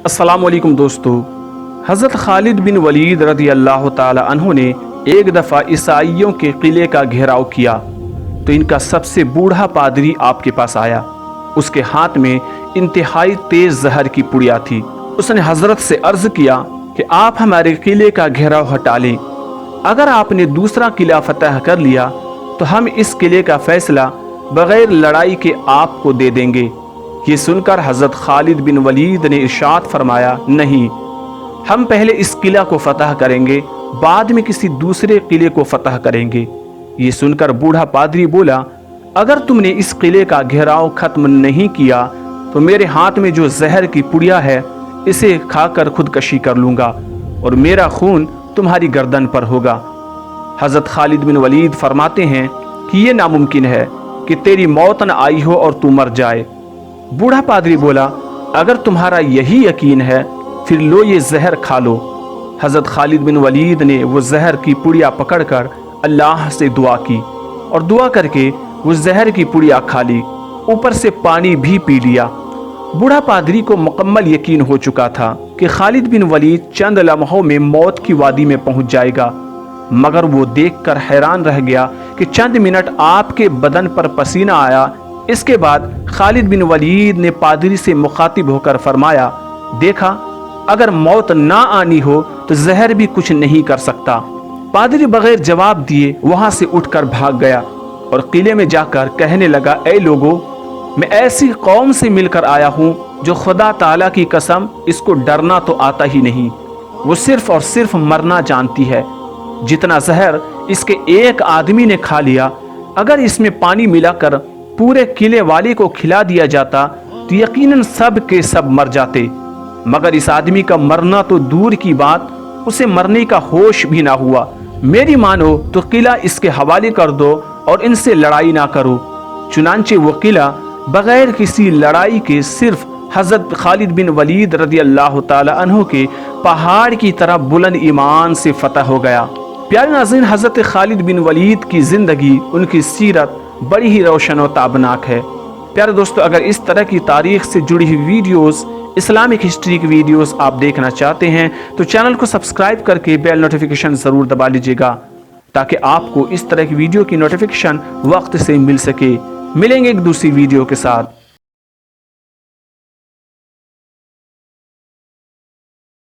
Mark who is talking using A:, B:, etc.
A: अस्सलाम वालेकुम दोस्तों। हज़रत खालिद बिन वलीद रज़ी अल्लाह ताला अन्हु ने एक दफ़ा ईसाइयों के किले का घेराव किया तो इनका सबसे बूढ़ा पादरी आपके पास आया। उसके हाथ में इंतहाई तेज जहर की पुड़िया थी। उसने हजरत से अर्ज किया कि आप हमारे किले का घेराव हटा लें। अगर आपने दूसरा किला फतह कर लिया तो हम इस किले का फैसला बगैर लड़ाई के आपको दे देंगे। ये सुनकर हजरत खालिद बिन वलीद ने इरशाद फरमाया, नहीं, हम पहले इस किला को फतह करेंगे, बाद में किसी दूसरे किले को फतह करेंगे। ये सुनकर बूढ़ा पादरी बोला, अगर तुमने इस किले का घेराव खत्म नहीं किया तो मेरे हाथ में जो जहर की पुड़िया है इसे खाकर खुदकशी कर लूंगा और मेरा खून तुम्हारी गर्दन पर होगा। हजरत खालिद बिन वलीद फरमाते हैं कि यह नामुमकिन है कि तेरी मौत न आई हो और तू मर जाए। बूढ़ा पादरी बोला, अगर तुम्हारा यही यकीन है फिर लो ये जहर खा लो। हजरत खालिद बिन वलीद ने वो जहर की पुड़िया पकड़कर अल्लाह से दुआ की और दुआ करके वो जहर की पुड़िया खा ली, ऊपर से पानी भी पी लिया। बूढ़ा पादरी को मुकम्मल यकीन हो चुका था कि खालिद बिन वलीद चंद लम्हों में मौत की वादी में पहुंच जाएगा, मगर वो देखकर हैरान रह गया कि चंद मिनट आपके बदन पर पसीना आया। इसके बाद खालिद बिन वलीद ने पादरी से मुखातिब होकर फरमाया, देखा, अगर मौत ना आनी हो तो जहर भी कुछ नहीं कर सकता। पादरी बगैर जवाब दिए वहां से उठकर भाग गया और किले में जाकर कहने लगा, ऐ लोगों, मैं ऐसी कौम से मिलकर आया हूं जो खुदा ताला की कसम इसको डरना तो आता ही नहीं, वो सिर्फ और सिर्फ मरना जानती है। जितना जहर इसके एक आदमी ने खा लिया, अगर इसमें पानी मिलाकर पूरे किले वाले को खिला दिया जाता तो यकीनन सब के सब मर जाते, मगर इस आदमी का मरना तो दूर की बात, उसे मरने का होश भी ना हुआ। मेरी मानो तो किला इसके हवाले कर दो और इनसे लड़ाई ना करो। चुनांचे वो किला बगैर किसी लड़ाई के सिर्फ हजरत खालिद बिन वलीद रज़ी अल्लाह ताला अन्हु के पहाड़ की तरह बुलंद ईमान से फतह हो गया। प्यारे नाज़रीन, हजरत खालिद बिन वलीद की जिंदगी, उनकी सीरत बड़ी ही रोशन और ताबनाक है। प्यारे दोस्तों, अगर इस तरह की तारीख से जुड़ी हुई वीडियोस, इस्लामिक हिस्ट्री की वीडियोस आप देखना चाहते हैं तो चैनल को सब्सक्राइब करके बेल नोटिफिकेशन ज़रूर दबा लीजिएगा ताकि आपको इस तरह की वीडियो की नोटिफिकेशन वक्त से मिल सके। मिलेंगे एक दूसरी वीडियो के साथ।